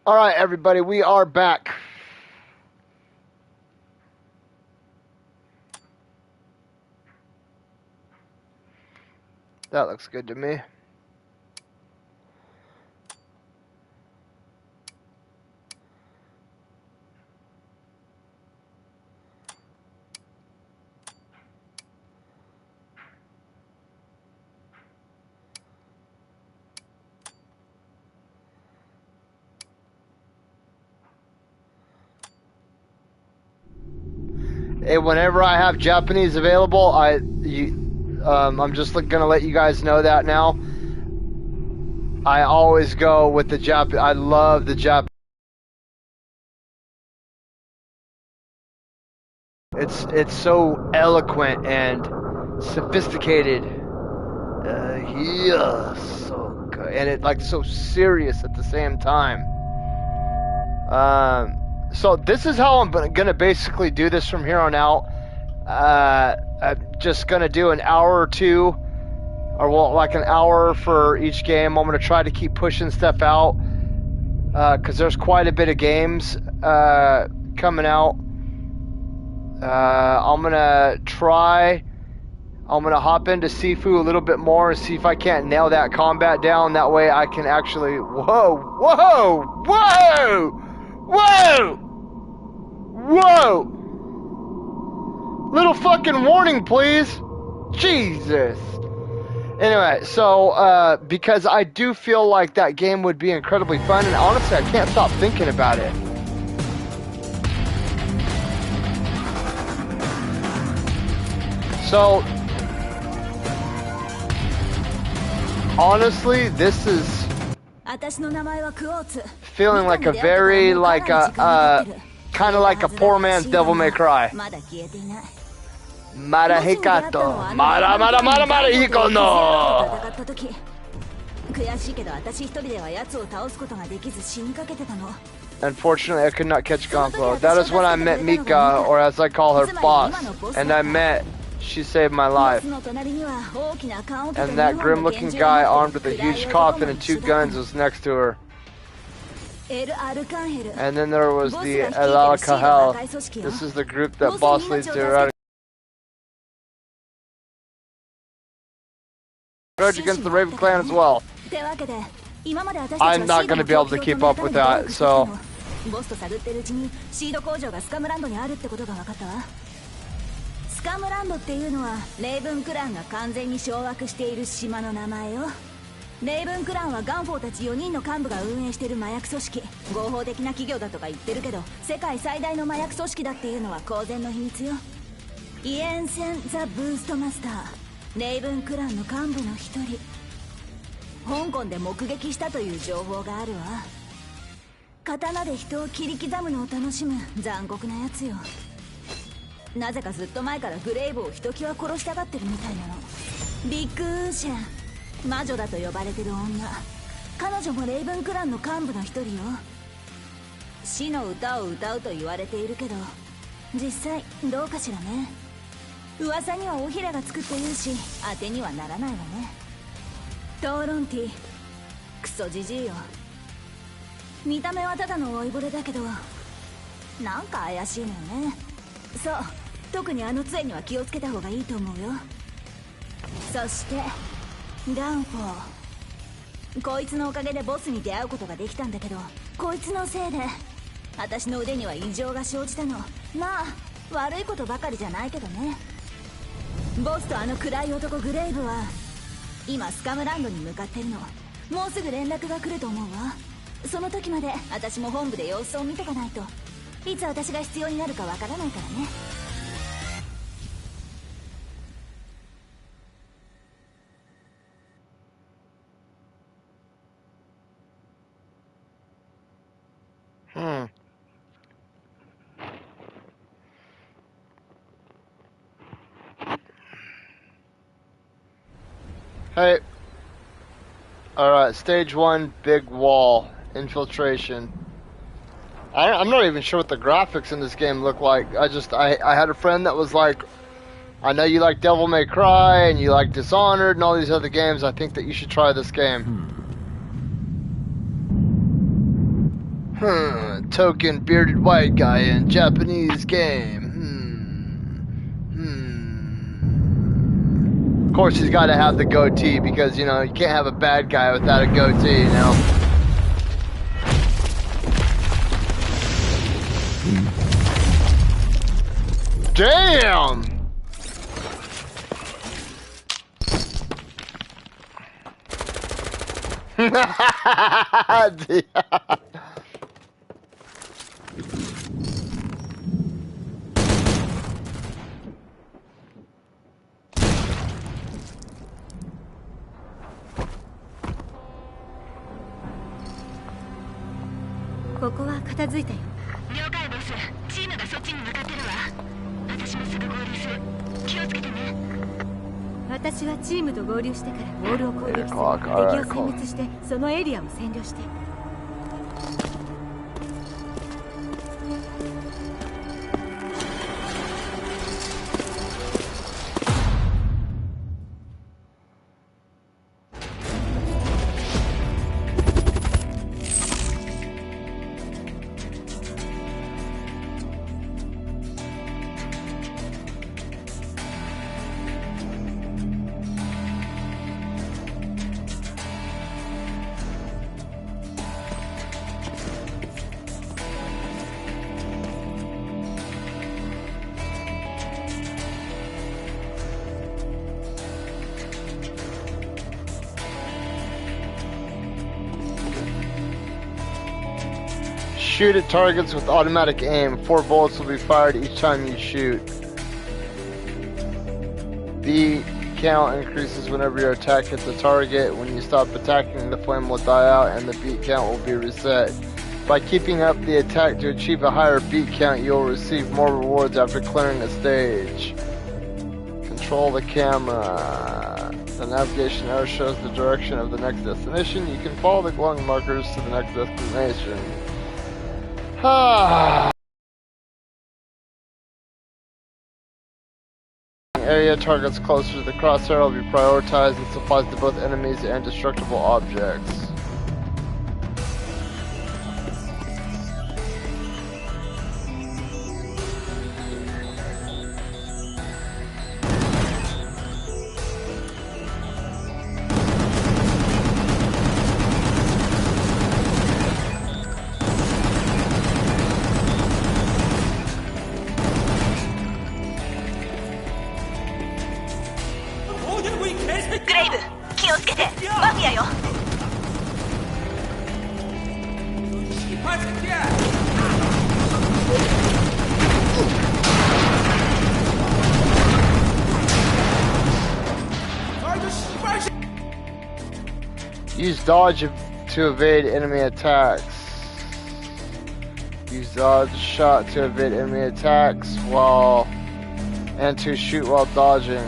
All right, everybody, we are back. That looks good to me. Hey, whenever I have Japanese available, I'm just gonna let you guys know that now. I always go with the Jap. I love the Jap. It's so eloquent and sophisticated. Yeah, so good, and it like so serious at the same time. So this is how I'm gonna basically do this from here on out. I'm just gonna do an hour or two, or well, like an hour for each game. I'm gonna try to keep pushing stuff out, because there's quite a bit of games coming out. I'm gonna hop into Sifu a little bit more and see if I can't nail that combat down. That way I can actually, whoa, little fucking warning, please. Jesus. Anyway, so because I do feel like that game would be incredibly fun, and honestly I can't stop thinking about it. So honestly, this is feeling like a very kind of like a poor man's Devil May Cry. Marahikato. Marahiko no. Unfortunately, I could not catch Gonflo. That is when I met Mika, or as I call her, Boss. And she saved my life. And that grim-looking guy armed with a huge coffin and 2 guns was next to her. And then there was the El Al-Kahal. This is the group that Boss leads to. Grudge against the Raven Clan as well. I'm not going to be able to keep up with that, so...スカムランドっていうのはレイブンクランが完全に掌握している島の名前よ。レイブンクランはガンフォーたち4人の幹部が運営している麻薬組織。合法的な企業だとか言ってるけど、世界最大の麻薬組織だっていうのは公然の秘密よ。イエンセン・ザ・ブーストマスター、レイブンクランの幹部の一人。香港で目撃したという情報があるわ。刀で人を切り刻むのを楽しむ残酷なやつよ。なぜかずっと前からグレイブをひときわ殺したがってるみたいなの。ビッグウーシェン、魔女だと呼ばれてる女。彼女もレイブンクランの幹部の一人よ。死の歌を歌うと言われているけど、実際どうかしらね。噂には尾ひれがつくって言うし、当てにはならないわね。トーロンティ、クソジジイよ。見た目はただの老いぼれだけど、なんか怪しいのよね。そう、特にあの杖には気をつけた方がいいと思うよ。そしてガンフォー、こいつのおかげでボスに出会うことができたんだけど、こいつのせいで私の腕には異常が生じたの。まあ悪いことばかりじゃないけどね。ボスとあの暗い男グレイブは今スカムランドに向かってるの。もうすぐ連絡が来ると思うわ。その時まで私も本部で様子を見とかないと、いつ私が必要になるかわからないからね。Hey. Alright, stage 1, big wall, infiltration. I'm not even sure what the graphics in this game look like. I had a friend that was like, I know you like Devil May Cry and you like Dishonored and all these other games. I think that you should try this game. Token bearded white guy in Japanese game. Of course, he's got to have the goatee because, you know, you can't have a bad guy without a goatee, you know. Damn! Yeah. ここは片付いたよ。了解ボス。チームがそっちに向かってるわ。私もすぐ合流する。気をつけてね。私はチームと合流してからボールを攻撃する。敵を殲滅してそのエリアを占領して。Shoot at targets with automatic aim. 4 bullets will be fired each time you shoot. The count increases whenever your attack hits a target. When you stop attacking, the flame will die out and the beat count will be reset. By keeping up the attack to achieve a higher beat count, you'll receive more rewards after clearing a stage. Control the camera. The navigation arrow shows the direction of the next destination. You can follow the glowing markers to the next destination. Area targets closer to the crosshair will be prioritized and supplies to both enemies and destructible objects. Use dodge to evade enemy attacks. Use dodge shot to evade enemy attacks and to shoot while dodging.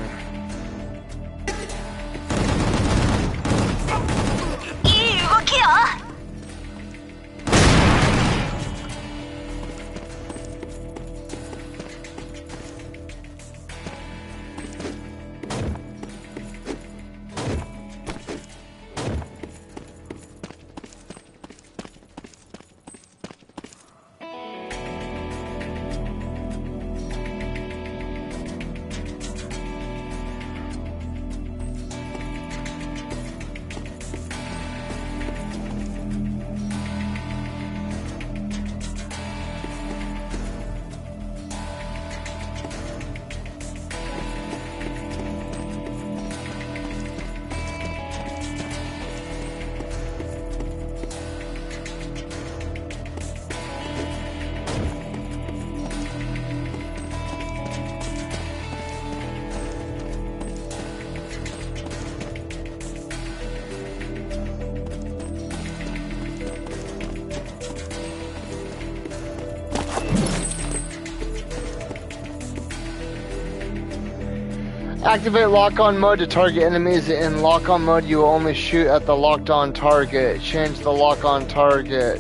Activate lock-on mode to target enemies. In lock-on mode, you will only shoot at the locked-on target. Change the lock-on target.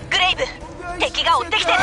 Grave! 敵が追ってきてる!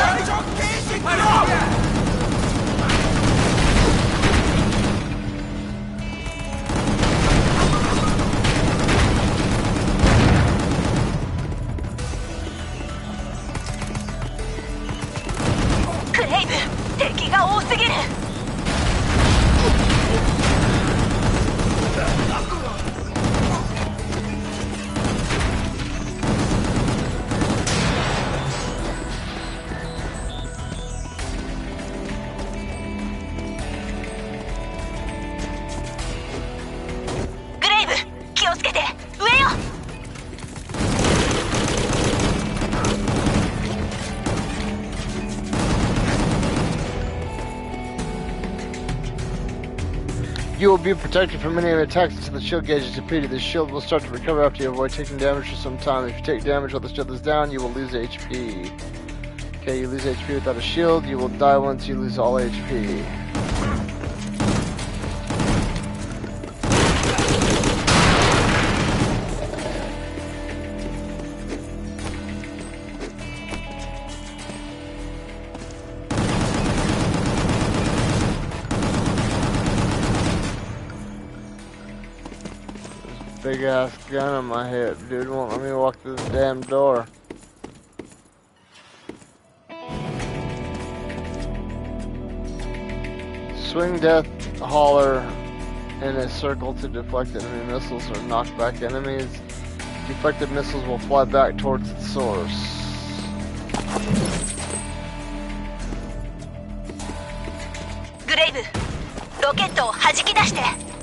You will be protected from any attacks until the shield gauge is depleted. The shield will start to recover after you avoid taking damage for some time. If you take damage while the shield is down, you will lose HP. Okay, you lose HP without a shield. You will die once you lose all HP. Big ass gun on my hip, dude. Won't let me walk through the damn door. Swing death hauler in a circle to deflect enemy missiles or knock back enemies. Deflected missiles will fly back towards its source. Grave, ロケットを弾き出して。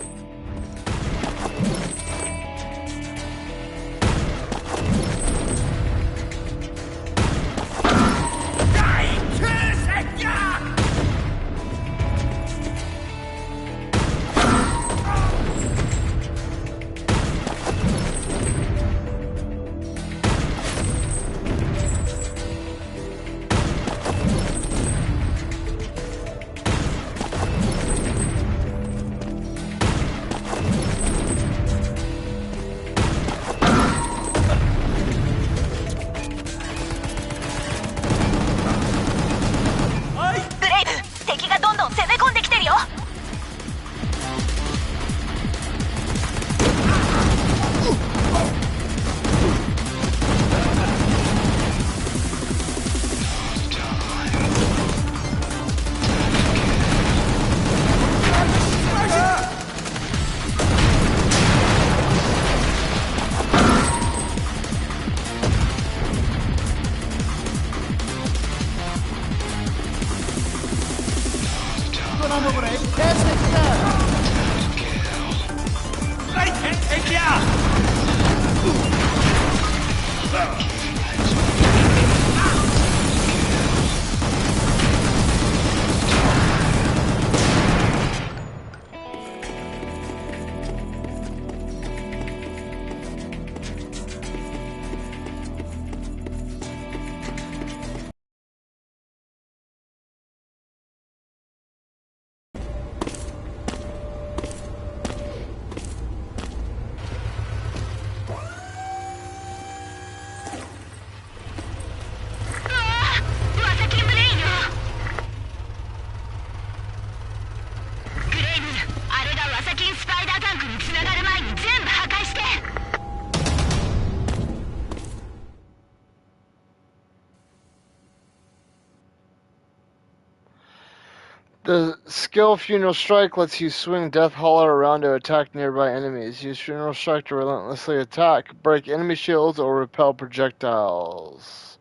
The skill Funeral Strike lets you swing Death Hauler around to attack nearby enemies. Use Funeral Strike to relentlessly attack, break enemy shields, or repel projectiles.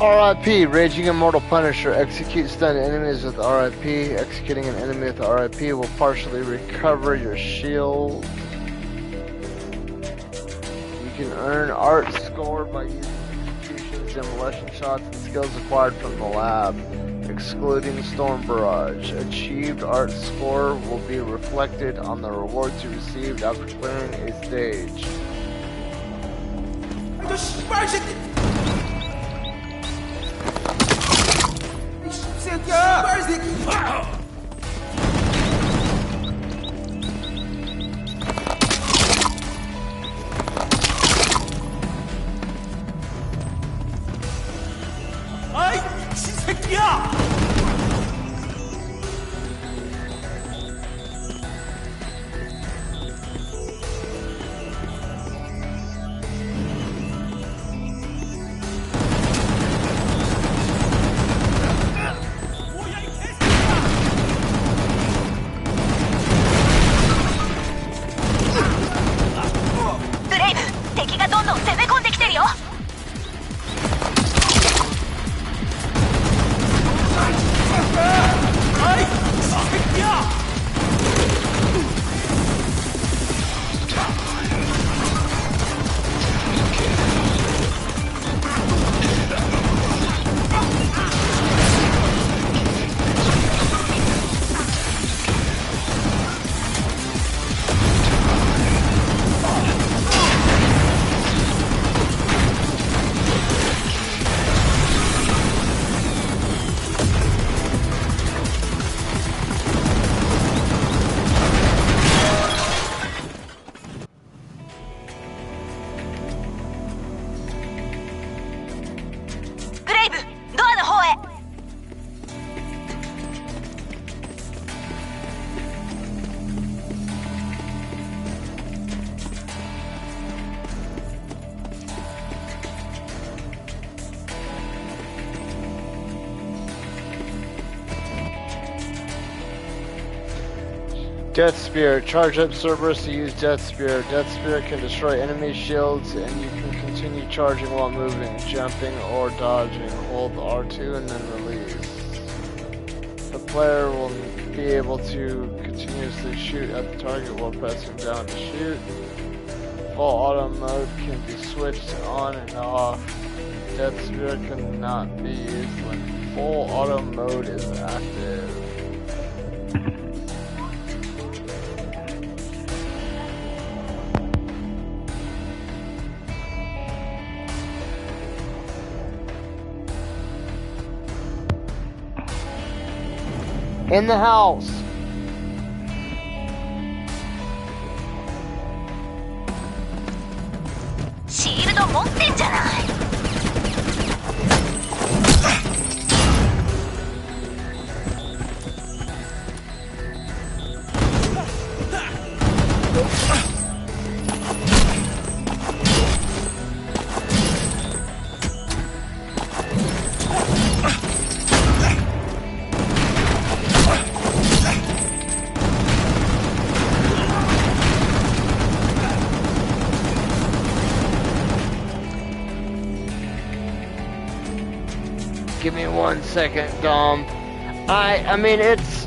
'RIP, Raging Immortal Punisher. Execute stunned enemies with RIP. Executing an enemy with RIP will partially recover your shield. You can earn art score by using executions, demolition shots, and skills acquired from the lab, excluding Storm Barrage. Achieved art score will be reflected on the rewards you received after clearing a stage. Death Spear. Charge up Cerberus to use Death Spear. Death Spear can destroy enemy shields and you can continue charging while moving, jumping, or dodging. Hold R2 and then release. The player will be able to continuously shoot at the target while pressing down to shoot. Full auto mode can be switched on and off. Death Spear cannot be used when full auto mode is active. In the house. Shield 持ってんじゃない。Give me 1 second, Dom. I mean, it's...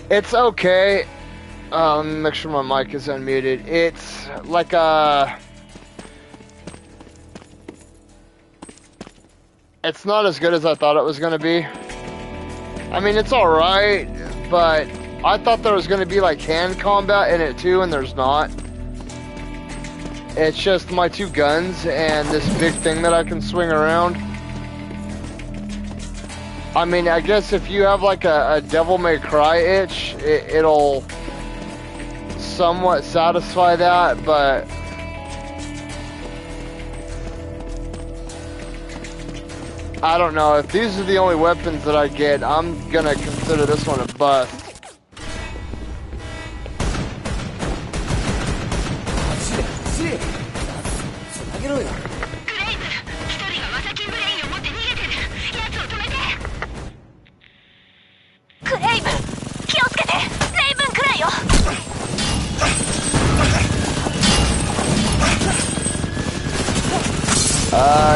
It's okay. Let me make sure my mic is unmuted. It's like it's not as good as I thought it was gonna be. I mean, it's alright, but I thought there was gonna be like hand combat in it too, and there's not. It's just my two guns and this big thing that I can swing around. I mean, I guess if you have like a Devil May Cry itch, it'll somewhat satisfy that, but I don't know. If these are the only weapons that I get, I'm gonna consider this one a bust.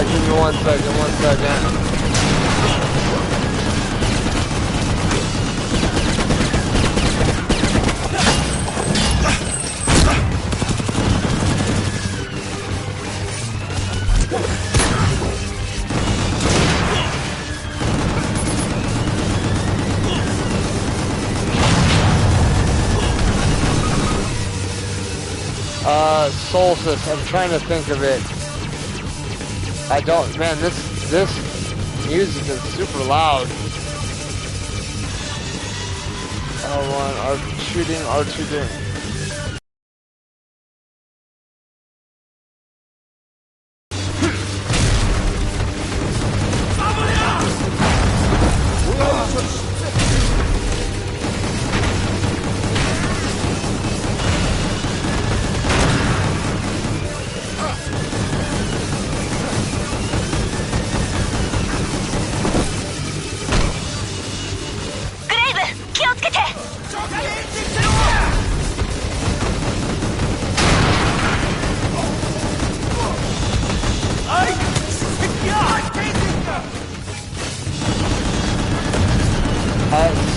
Give me 1 second, 1 second. Solstice, I'm trying to think of it. I don't, man, this music is super loud. R1, R shooting, R2 doing.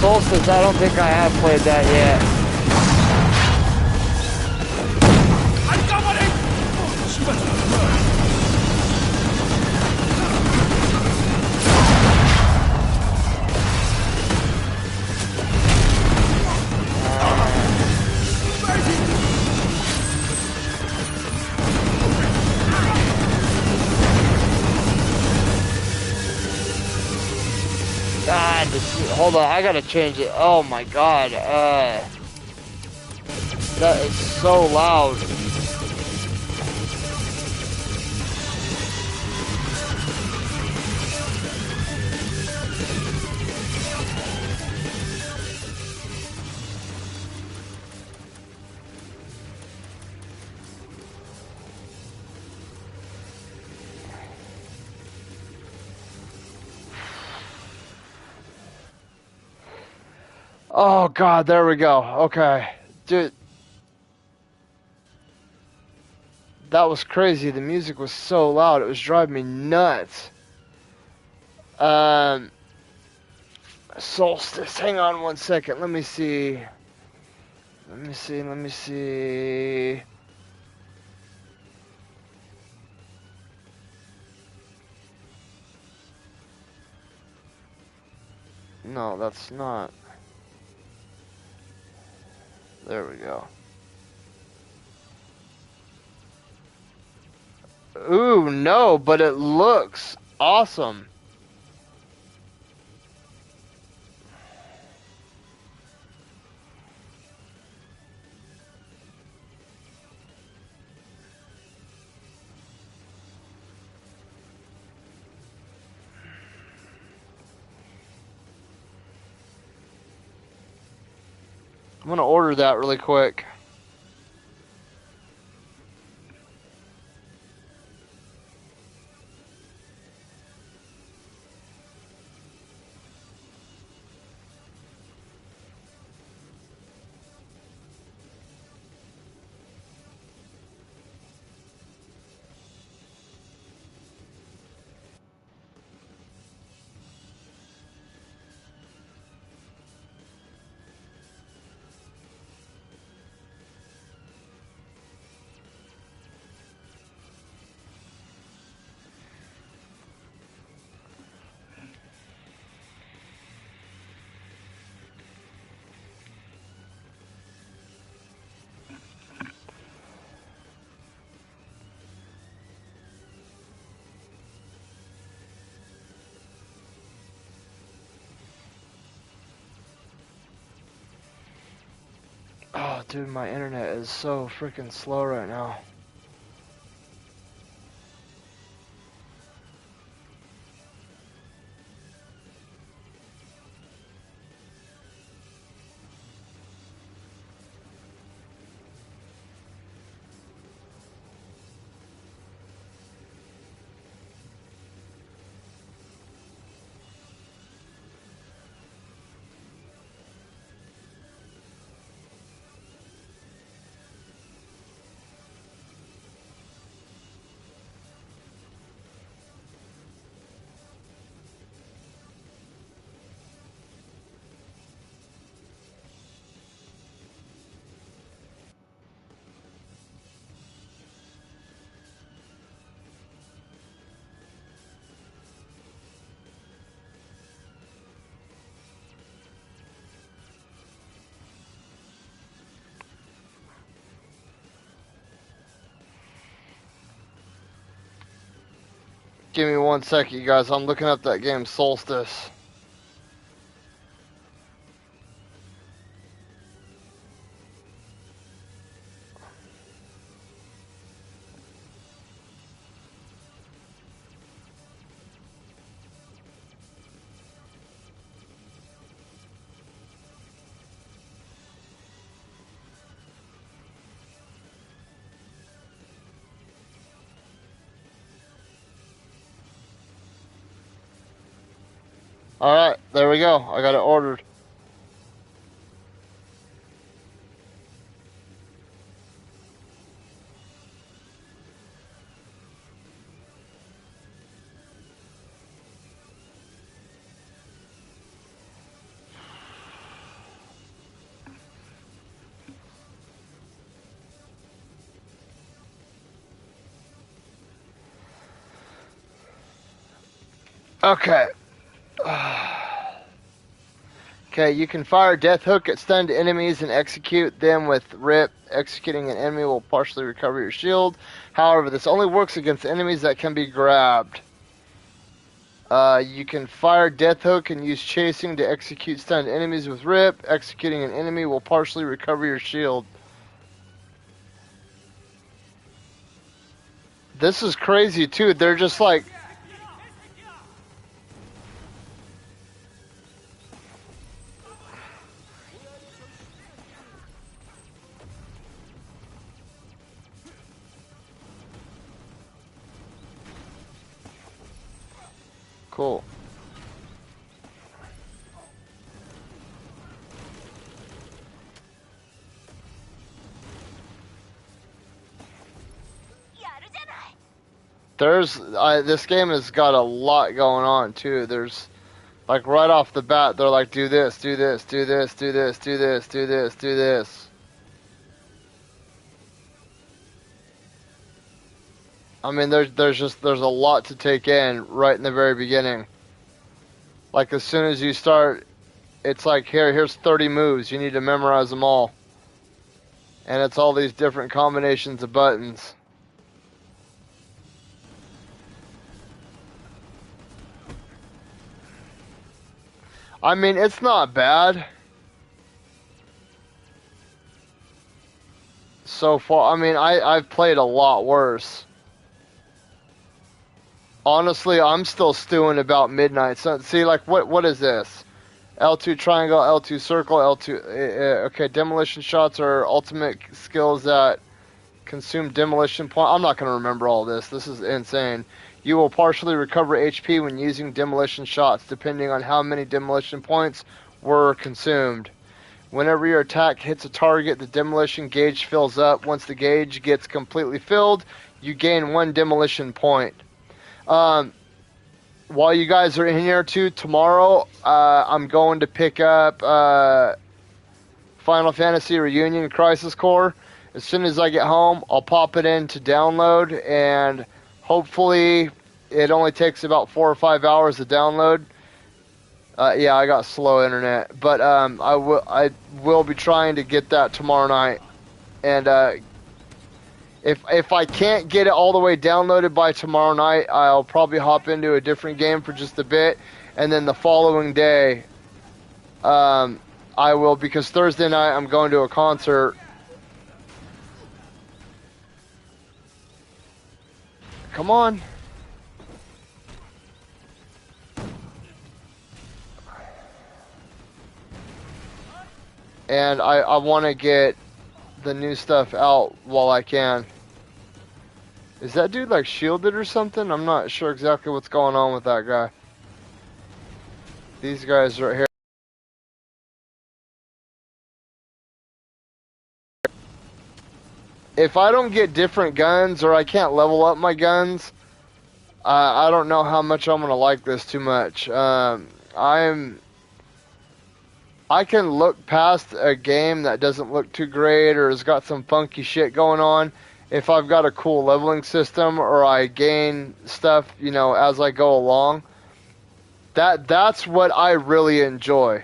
Solstice, I don't think I have played that yet. God, hold on, I gotta change it. Oh my God, That is so loud. Oh god, there we go. Okay. Dude. That was crazy. The music was so loud. It was driving me nuts. Solstice. Hang on one second. Let me see. Let me see. No, that's not. There we go. Ooh, no, but it looks awesome. I'm gonna order that really quick. Oh, dude, my internet is so freaking slow right now. Give me one second, you guys. I'm looking up that game, Solstice. Alright, there we go. I got it ordered. Okay. Okay, you can fire Death Hook at stunned enemies and execute them with Rip. Executing an enemy will partially recover your shield. However, this only works against enemies that can be grabbed. You can fire Death Hook and use Chasing to execute stunned enemies with Rip. Executing an enemy will partially recover your shield. This is crazy too. They're just like, cool. There's this game has got a lot going on too. There's like right off the bat, they're like, do this, do this, do this, do this, do this, do this, do this. I mean, there's a lot to take in right in the very beginning. Like as soon as you start, it's like here's 30 moves. You need to memorize them all, and it's all these different combinations of buttons. I mean, it's not bad so far. I mean, I've played a lot worse. Honestly, I'm still stewing about Midnight Sun. See, like, what is this? L2 triangle, L2 circle, L2... okay, demolition shots are ultimate skills that consume demolition point. I'm not going to remember all this. This is insane. You will partially recover HP when using demolition shots, depending on how many demolition points were consumed. Whenever your attack hits a target, the demolition gauge fills up. Once the gauge gets completely filled, you gain 1 demolition point. While you guys are in here too, tomorrow I'm going to pick up Final Fantasy Reunion Crisis Core. As soon as I get home, I'll pop it in to download, and hopefully it only takes about 4 or 5 hours to download. Yeah, I got slow internet, but I will be trying to get that tomorrow night, and if I can't get it all the way downloaded by tomorrow night, I'll probably hop into a different game for just a bit, and then the following day, I will, because Thursday night I'm going to a concert. Come on. And I want to get the new stuff out while I can. Is that dude like shielded or something? I'm not sure exactly what's going on with that guy. These guys right here. If I don't get different guns or I can't level up my guns, I don't know how much I'm gonna like this too much. I can look past a game that doesn't look too great or has got some funky shit going on if I've got a cool leveling system or I gain stuff, you know, as I go along. That's what I really enjoy.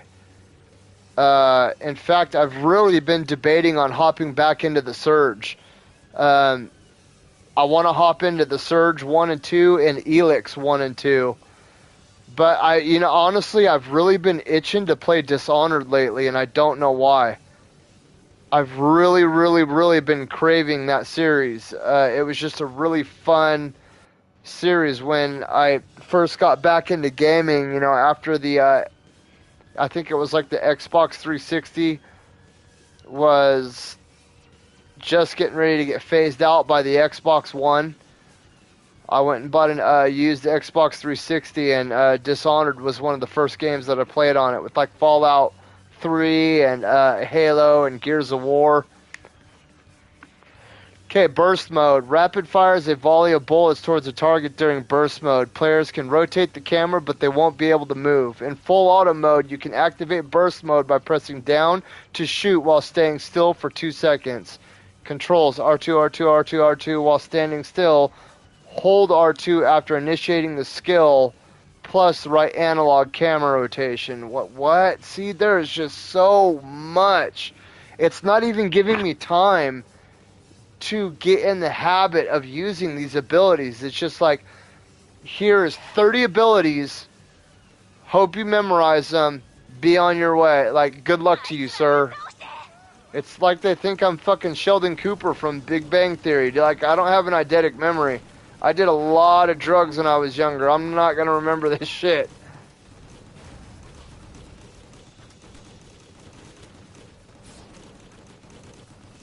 In fact, I've really been debating on hopping back into the Surge. I want to hop into the Surge 1 and 2 and Elix 1 and 2. But honestly, I've really been itching to play Dishonored lately, and I don't know why. I've really, really, really been craving that series. It was just a really fun series when I first got back into gaming, after the, I think it was like the Xbox 360 was just getting ready to get phased out by the Xbox One. I went and bought an used Xbox 360, and Dishonored was one of the first games that I played on it, with like Fallout 3 and Halo and Gears of War. Okay, burst mode. Rapid fires a volley of bullets towards a target during burst mode. Players can rotate the camera, but they won't be able to move. In full auto mode, you can activate burst mode by pressing down to shoot while staying still for 2 seconds. Controls R2, R2, R2, R2 while standing still. Hold R2 after initiating the skill, plus right analog camera rotation. What? See, there is just so much. It's not even giving me time to get in the habit of using these abilities. It's just like, here's 30 abilities. Hope you memorize them. Be on your way. Like, good luck to you, sir. It's like they think I'm fucking Sheldon Cooper from Big Bang Theory. Like, I don't have an eidetic memory. I did a lot of drugs when I was younger. I'm not gonna remember this shit.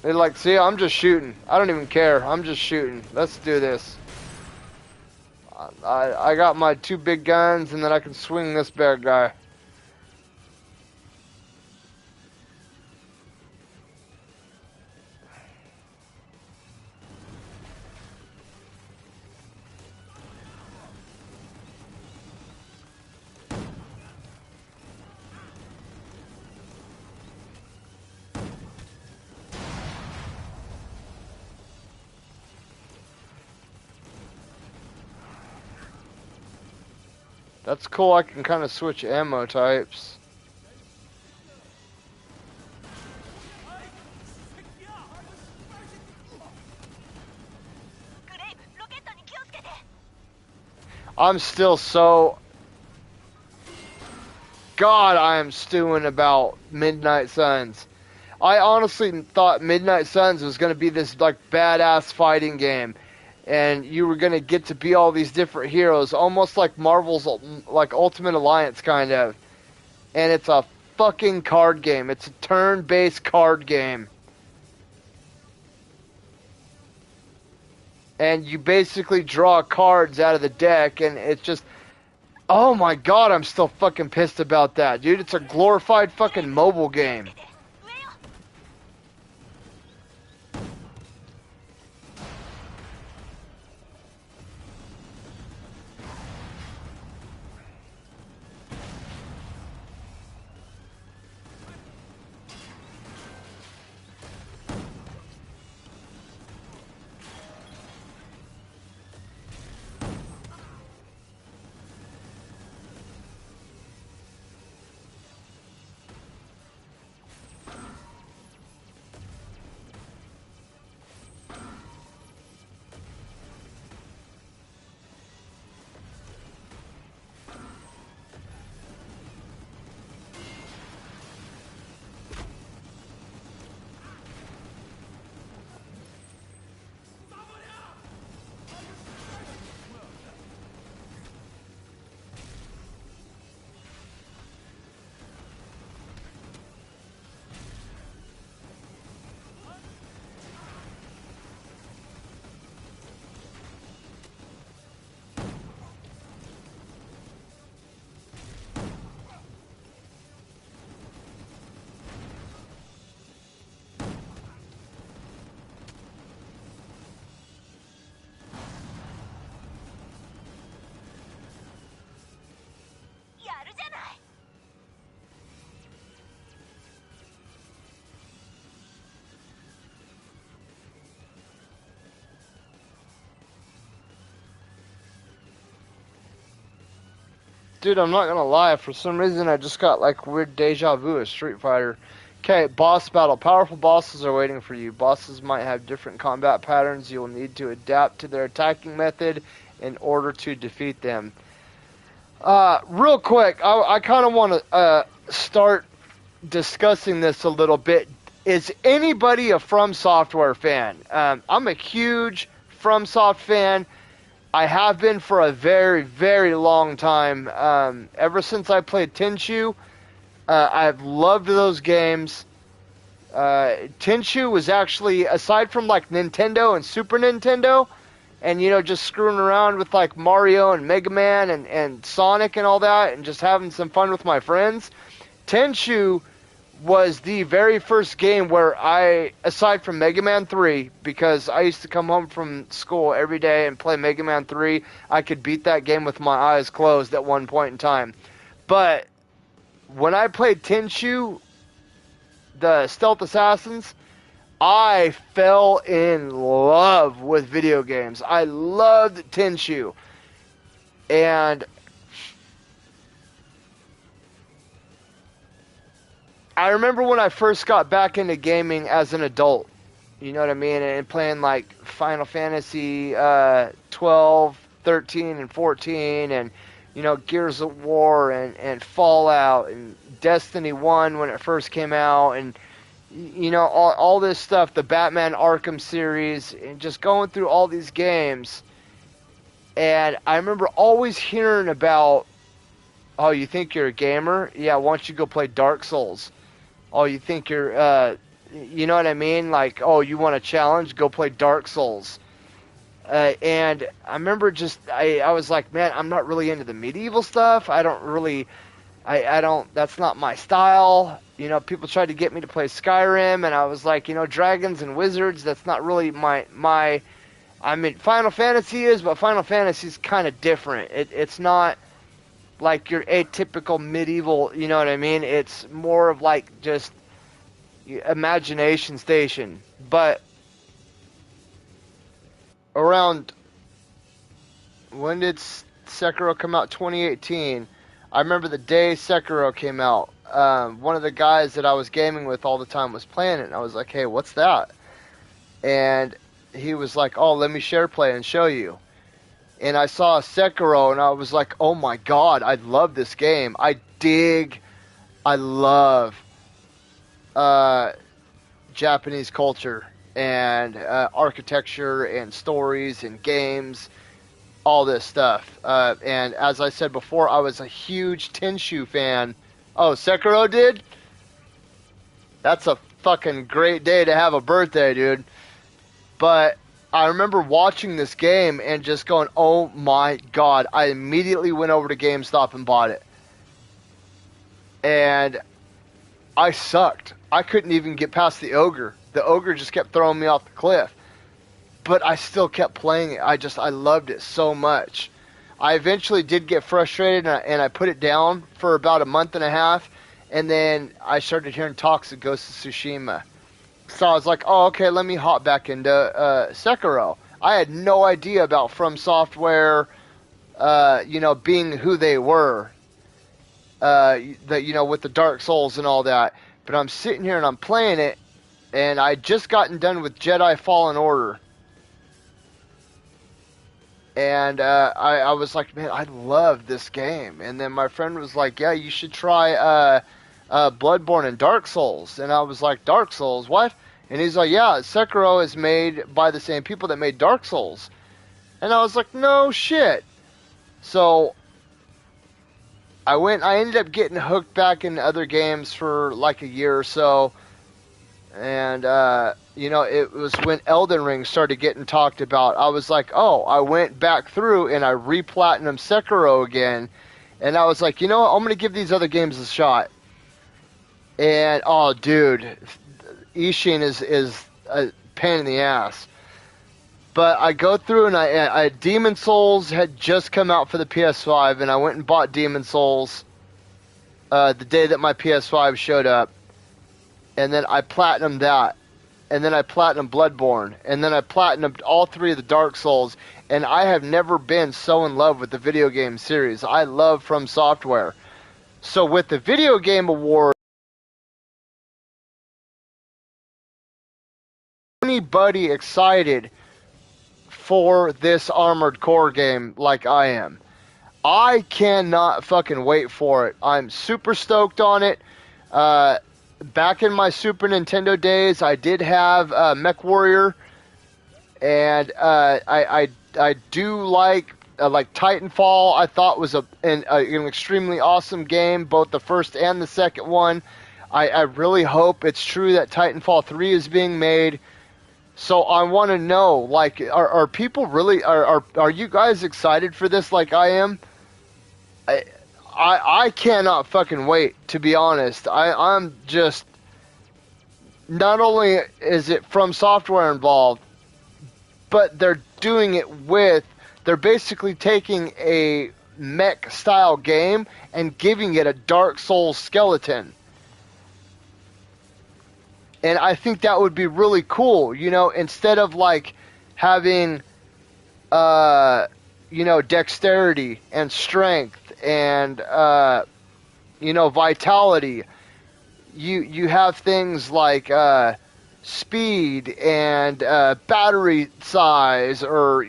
They're like, see, I'm just shooting. I don't even care. I'm just shooting. Let's do this. I got my 2 big guns, and then I can swing this bad guy. That's cool. I can kind of switch ammo types. I'm still so... God, I am stewing about Midnight Suns. I honestly thought Midnight Suns was going to be this like badass fighting game. And you were going to get to be all these different heroes, almost like Marvel's like Ultimate Alliance kind of. And it's a fucking card game. It's a turn-based card game. And you basically draw cards out of the deck, and it's just... Oh my god, I'm still fucking pissed about that, dude. It's a glorified fucking mobile game. Dude, I'm not gonna lie, for some reason I just got like weird deja vu of Street Fighter. Okay, boss battle. Powerful bosses are waiting for you. Bosses might have different combat patterns. You will need to adapt to their attacking method in order to defeat them. Real quick, I kind of want to start discussing this a little bit. Is anybody a From Software fan? I'm a huge FromSoft fan. I have been for a very, very long time. Ever since I played Tenchu, I've loved those games. Tenchu was actually, aside from like Nintendo and Super Nintendo, and you know, just screwing around with like Mario and Mega Man and Sonic and all that, and just having some fun with my friends, Tenchu was the very first game where I, aside from Mega Man 3, because I used to come home from school every day and play Mega Man 3, I could beat that game with my eyes closed at one point in time. But when I played Tenchu, the Stealth Assassins, I fell in love with video games. I loved Tenchu. And I remember when I first got back into gaming as an adult, you know what I mean, and playing like Final Fantasy 12, 13, and 14, and you know, Gears of War and Fallout and Destiny 1 when it first came out, and you know, all this stuff, the Batman Arkham series, and just going through all these games. And I remember always hearing about, oh, you think you're a gamer? Yeah, why don't you go play Dark Souls? Oh, you think you're, you know what I mean? Like, oh, you want a challenge? Go play Dark Souls. And I remember I was like, man, I'm not really into the medieval stuff. I don't really, I don't, that's not my style. You know, people tried to get me to play Skyrim, and I was like, you know, dragons and wizards, that's not really I mean, Final Fantasy is, but Final Fantasy is kind of different. It's not like your atypical medieval, you know what I mean? It's more of like just imagination station. But around, when did Sekiro come out? 2018. I remember the day Sekiro came out. One of the guys that I was gaming with all the time was playing it, and I was like, hey, what's that? And he was like, oh, let me share play and show you. And I saw Sekiro, and I was like, oh my god, I love this game. I love Japanese culture and architecture and stories and games, all this stuff. And as I said before, I was a huge Tenshu fan. Oh, Sekiro did? That's a fucking great day to have a birthday, dude. But I remember watching this game and just going, oh my god. I immediately went over to GameStop and bought it. And I sucked. I couldn't even get past the ogre. The ogre just kept throwing me off the cliff. But I still kept playing it. I loved it so much. I eventually did get frustrated, and I put it down for about a month and a half. And then I started hearing talks of Ghost of Tsushima. So I was like, oh, okay, let me hop back into Sekiro. I had no idea about From Software, being who they were, with the Dark Souls and all that. But I'm sitting here and I'm playing it, and I just gotten done with Jedi Fallen Order. And I was like, man, I love this game. And then my friend was like, yeah, you should try Bloodborne and Dark Souls. And I was like, Dark Souls, what? And he's like, yeah, Sekiro is made by the same people that made Dark Souls. And I was like, no shit. So I ended up getting hooked back into other games for like a year or so. And, it was when Elden Ring started getting talked about. I was like, oh, I went back through and I re-platinum Sekiro again. And I was like, you know what, I'm going to give these other games a shot. And, oh, dude, Ishin is a pain in the ass. But I go through and I Demon Souls had just come out for the PS5, and I went and bought Demon Souls the day that my PS5 showed up. And then I platinumed that. And then I platinumed Bloodborne. And then I platinumed all three of the Dark Souls. And I have never been so in love with the video game series. I love From Software. So with the Video Game Award, anybody excited for this Armored Core game like I am? I cannot fucking wait for it. I'm super stoked on it. Back in my Super Nintendo days, I did have Mech Warrior, and I do like Titanfall. I thought was an extremely awesome game, both the first and the second one. I really hope it's true that Titanfall 3 is being made. So I want to know, like, are people really are you guys excited for this like I am? I cannot fucking wait, to be honest. I'm just, not only is it From Software involved, but they're doing it they're basically taking a mech style game and giving it a Dark Souls skeleton. And I think that would be really cool, instead of like having, dexterity and strength and, vitality. You have things like speed and battery size, or,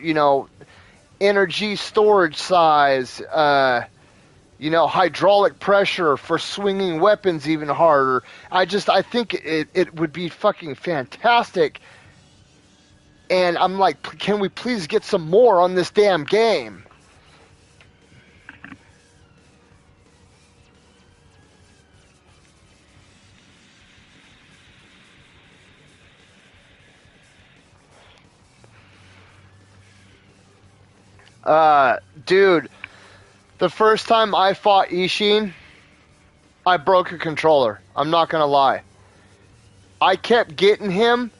energy storage size, hydraulic pressure for swinging weapons even harder. I think it would be fucking fantastic And I'm like, can we please get some more on this damn game? Dude, the first time I fought Ishin, I broke a controller. I'm not gonna lie. I kept getting him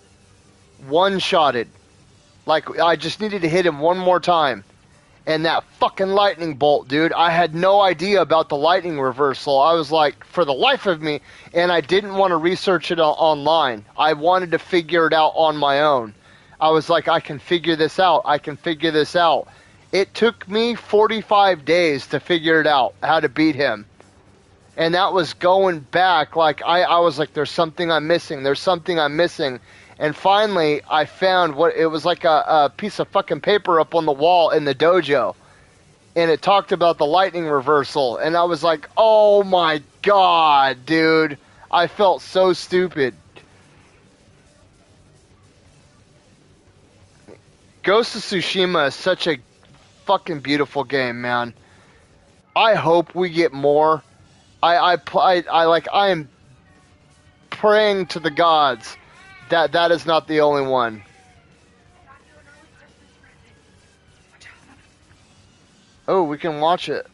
one-shotted. Like, I just needed to hit him one more time. And that fucking lightning bolt, dude, I had no idea about the lightning reversal. I was like, for the life of me, and I didn't want to research it online. I wanted to figure it out on my own. I was like, I can figure this out. I can figure this out. It took me 45 days to figure it out, how to beat him. And that was going back, like, I was like, there's something I'm missing. There's something I'm missing. And finally, I found what it was like a piece of fucking paper up on the wall in the dojo. And it talked about the lightning reversal. And I was like, oh my god, dude. I felt so stupid. Ghost of Tsushima is such a fucking beautiful game, man. I hope we get more. I am praying to the gods that is not the only one. Oh, we can watch it.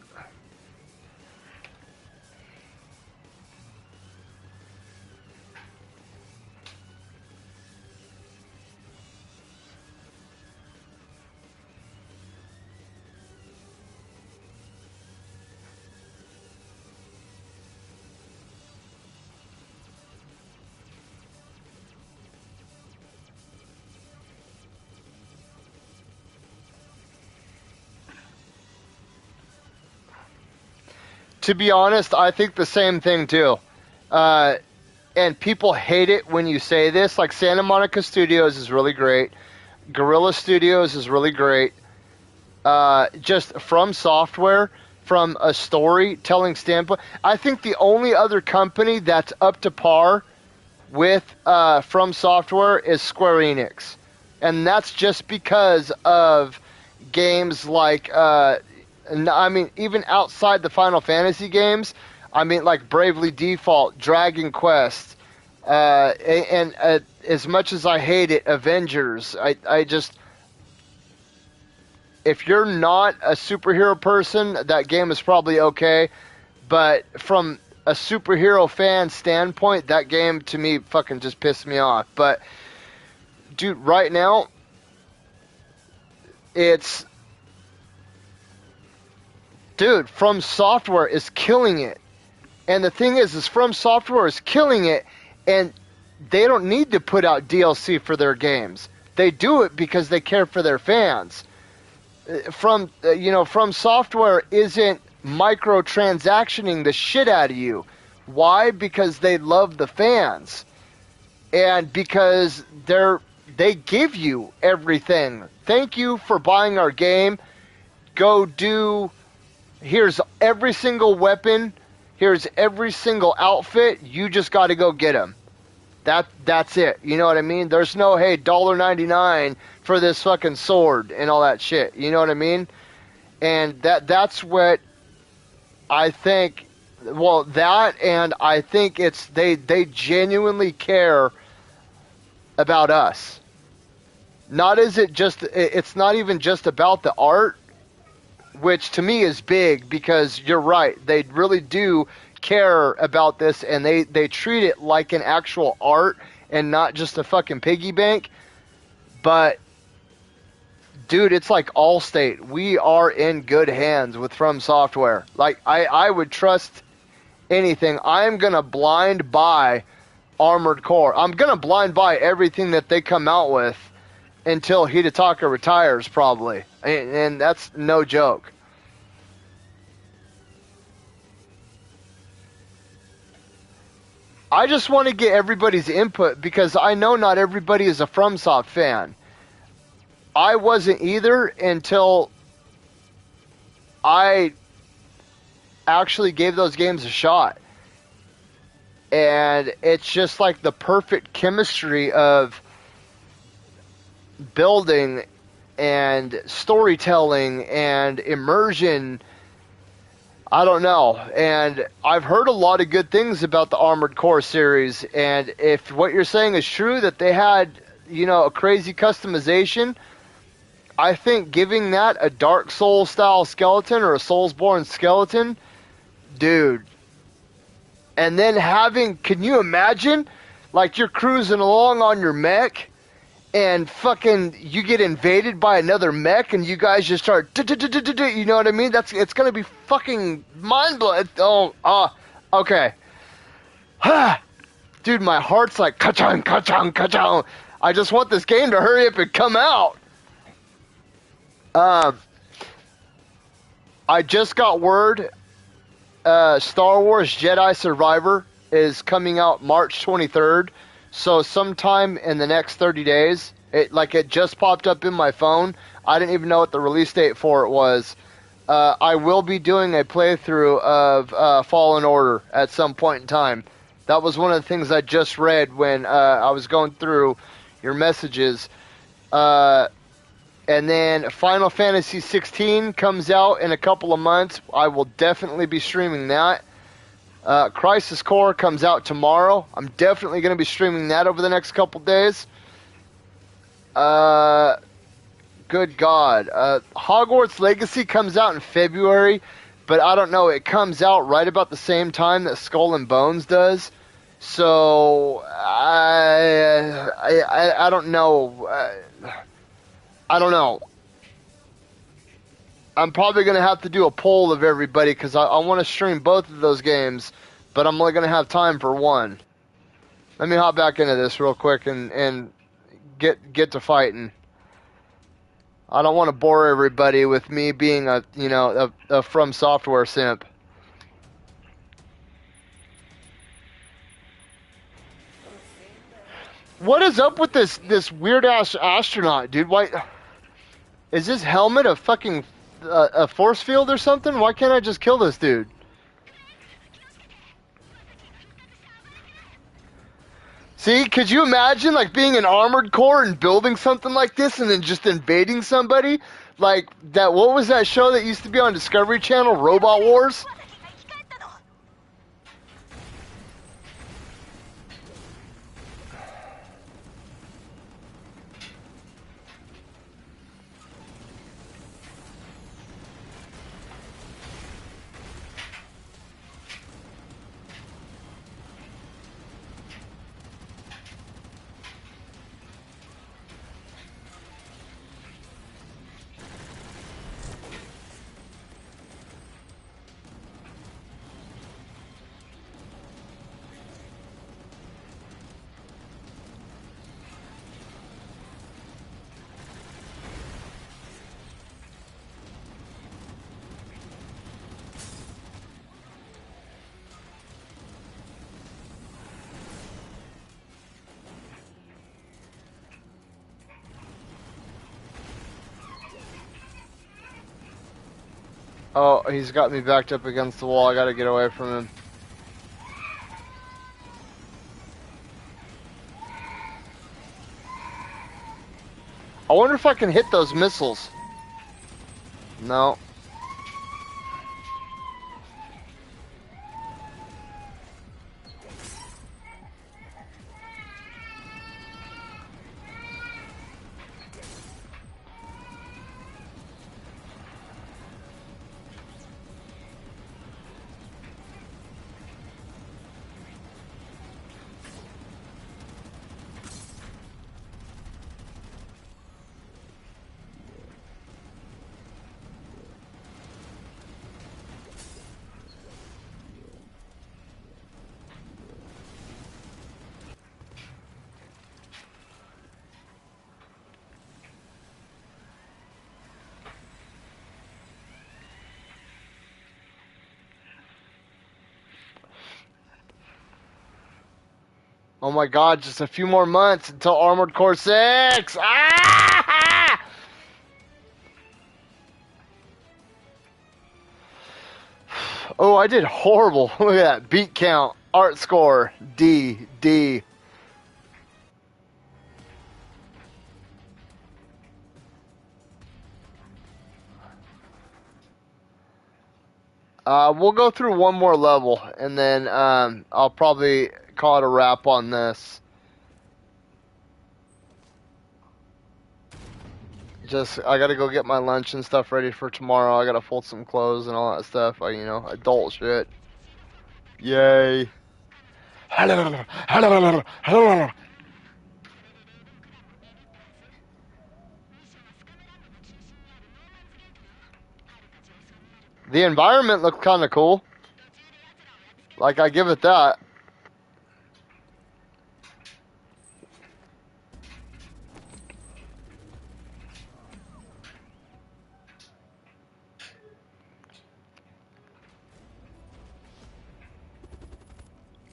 To be honest, I think the same thing too. And people hate it when you say this. Like, Santa Monica Studios is really great. Guerrilla Studios is really great. Just From Software, from a storytelling standpoint, I think the only other company that's up to par with From Software is Square Enix. And that's just because of games like... I mean, even outside the Final Fantasy games, I mean, like Bravely Default, Dragon Quest, and as much as I hate it, Avengers, I just... If you're not a superhero person, that game is probably okay, but from a superhero fan standpoint, that game, to me, fucking just pissed me off. But, dude, right now, it's... Dude, From Software is killing it. And the thing is From Software is killing it, and they don't need to put out DLC for their games. They do it because they care for their fans. From Software isn't microtransactioning the shit out of you. Why? Because they love the fans. And because they give you everything. Thank you for buying our game. Go do... Here's every single weapon. Here's every single outfit. You just got to go get them. That's it. You know what I mean? There's no, hey, $1.99 for this fucking sword and all that shit. You know what I mean? And that's what I think. Well, that, and I think it's they genuinely care about us. It's not even just about the art, which to me is big, because you're right, they really do care about this, and they treat it like an actual art and not just a fucking piggy bank. But dude, it's like Allstate. We are in good hands with From Software. Like, I would trust anything. I'm gonna blind buy Armored Core. I'm gonna blind buy everything that they come out with until Hidetaka retires, probably. And that's no joke. I just want to get everybody's input, because I know not everybody is a FromSoft fan. I wasn't either until I actually gave those games a shot. And it's just like the perfect chemistry of building and storytelling and immersion. I don't know. And I've heard a lot of good things about the Armored Core series. And if what you're saying is true, that they had, a crazy customization, I think giving that a Dark Souls style skeleton or a Soulsborne skeleton, dude. And then can you imagine, like you're cruising along on your mech and fucking you get invaded by another mech and you guys just start, you know what I mean? It's gonna be fucking mind blowing. Okay. Dude, my heart's like ka-chung, ka-chung, ka-chung. I just want this game to hurry up and come out. I just got word. Star Wars Jedi Survivor is coming out March 23rd. So sometime in the next 30 days, it just popped up in my phone. I didn't even know what the release date for it was. I will be doing a playthrough of Fallen Order at some point in time. That was one of the things I just read when I was going through your messages. And then Final Fantasy 16 comes out in a couple of months. I will definitely be streaming that. Crisis Core comes out tomorrow. I'm definitely going to be streaming that over the next couple days. Good God. Hogwarts Legacy comes out in February, but I don't know. It comes out right about the same time that Skull and Bones does. So, I don't know. I don't know. I'm probably going to have to do a poll of everybody because I want to stream both of those games, but I'm only going to have time for one. Let me hop back into this real quick and get to fighting. I don't want to bore everybody with me being a From Software simp. What is up with this weird ass astronaut, dude? Why is this helmet a fucking a force field or something? Why can't I just kill this dude? See, could you imagine like being an Armored Core and building something like this and then just invading somebody? Like that, what was that show that used to be on Discovery Channel, Robot Wars? Oh, he's got me backed up against the wall. I gotta get away from him. I wonder if I can hit those missiles. No. Oh my God, just a few more months until Armored Core 6! Ah! Oh, I did horrible. Look at that. Beat count. Art score. D. We'll go through one more level, and then I'll probably call it a wrap on this. I gotta go get my lunch and stuff ready for tomorrow. I gotta fold some clothes and all that stuff. Adult shit. Yay. The environment looks kind of cool. Like, I give it that.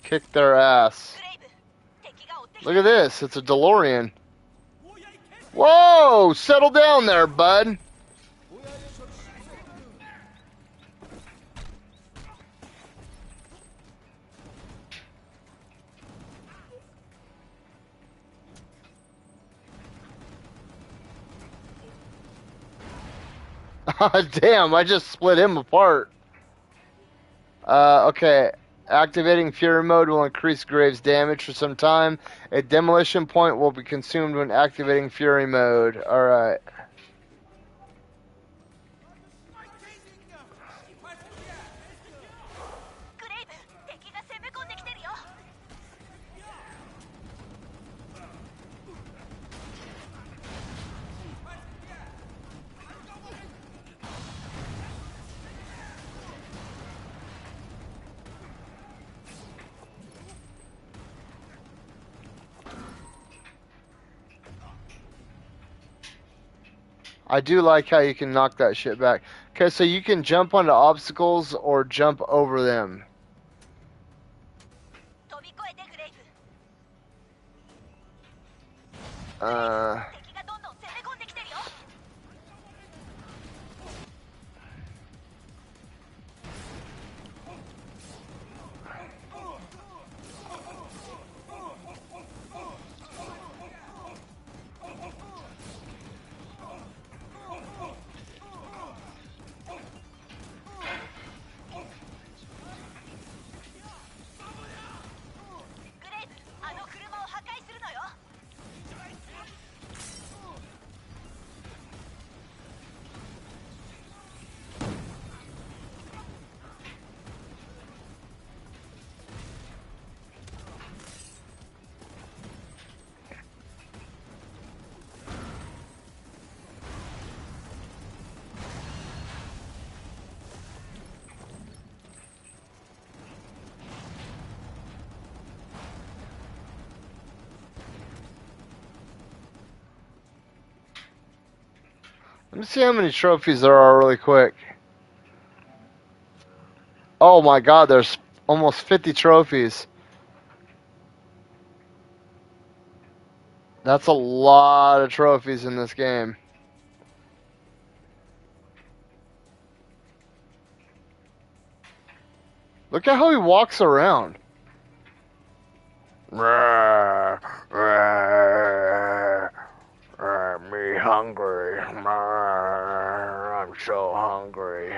Kick their ass. Look at this. It's a DeLorean. Whoa! Settle down there, bud. Damn, I just split him apart. Okay. Activating Fury Mode will increase Graves' damage for some time. A demolition point will be consumed when activating Fury Mode. Alright. I do like how you can knock that shit back. Okay, so you can jump onto obstacles or jump over them. Let me see how many trophies there are really quick. Oh my god, there's almost 50 trophies. That's a lot of trophies in this game. Look at how he walks around. Me hungry. I'm so hungry.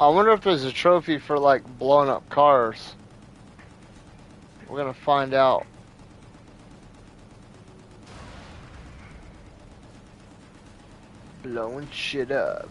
I wonder if there's a trophy for like blowing up cars. We're gonna find out. Blowing shit up.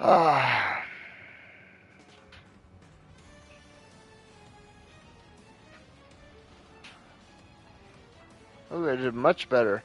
Ah. Oh, I did much better.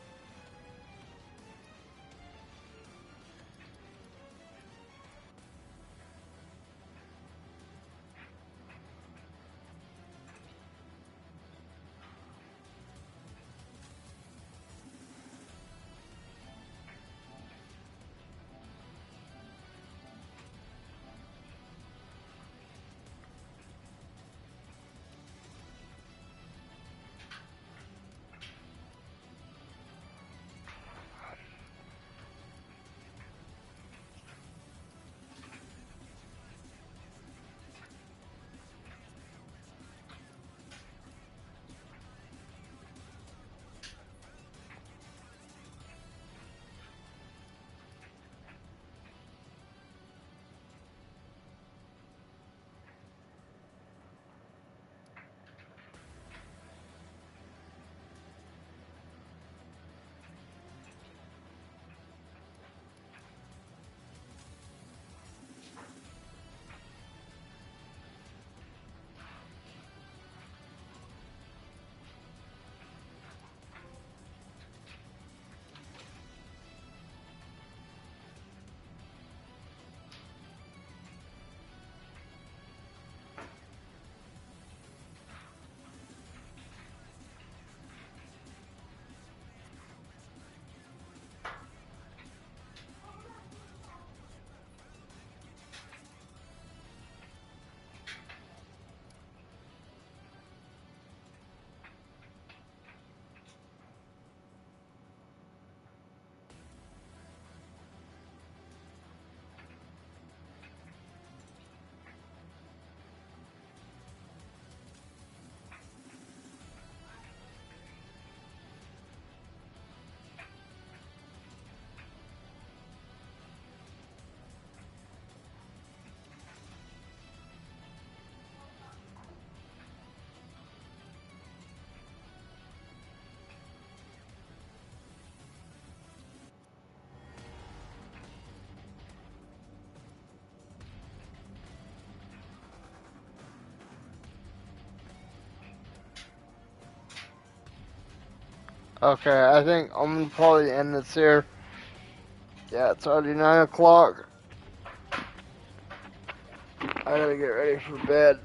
Okay, I think I'm gonna probably end this here. Yeah, it's already 9 o'clock. I gotta get ready for bed.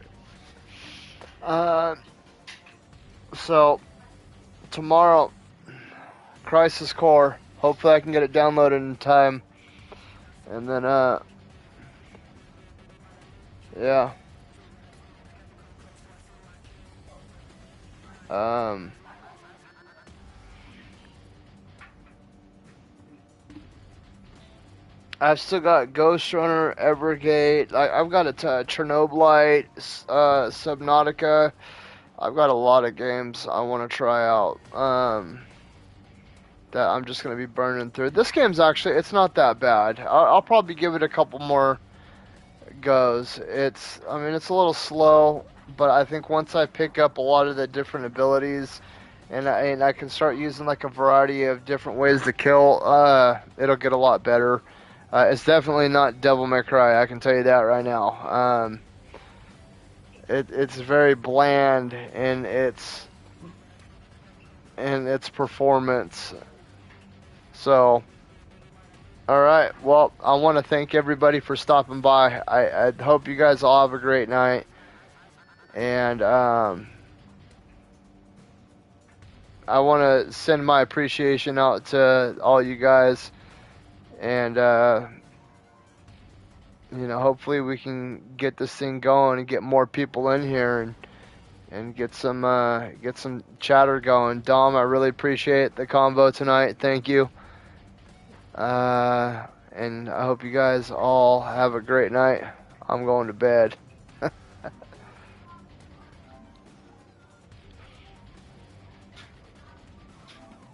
So, tomorrow, Crisis Core. Hopefully I can get it downloaded in time. And then, yeah. I've still got Ghost Runner, Evergate. I've got a Chernobylite, Subnautica. I've got a lot of games I want to try out. That I'm just gonna be burning through. This game's actually, it's not that bad. I'll probably give it a couple more goes. I mean, it's a little slow, but I think once I pick up a lot of the different abilities, and I can start using like a variety of different ways to kill, it'll get a lot better. It's definitely not Devil May Cry, I can tell you that right now. It's very bland in its performance. So, alright, well, I want to thank everybody for stopping by. I hope you guys all have a great night. And, I want to send my appreciation out to all you guys. And, you know, hopefully we can get this thing going and get more people in here and get some chatter going. Dom, I really appreciate the convo tonight. Thank you. And I hope you guys all have a great night. I'm going to bed.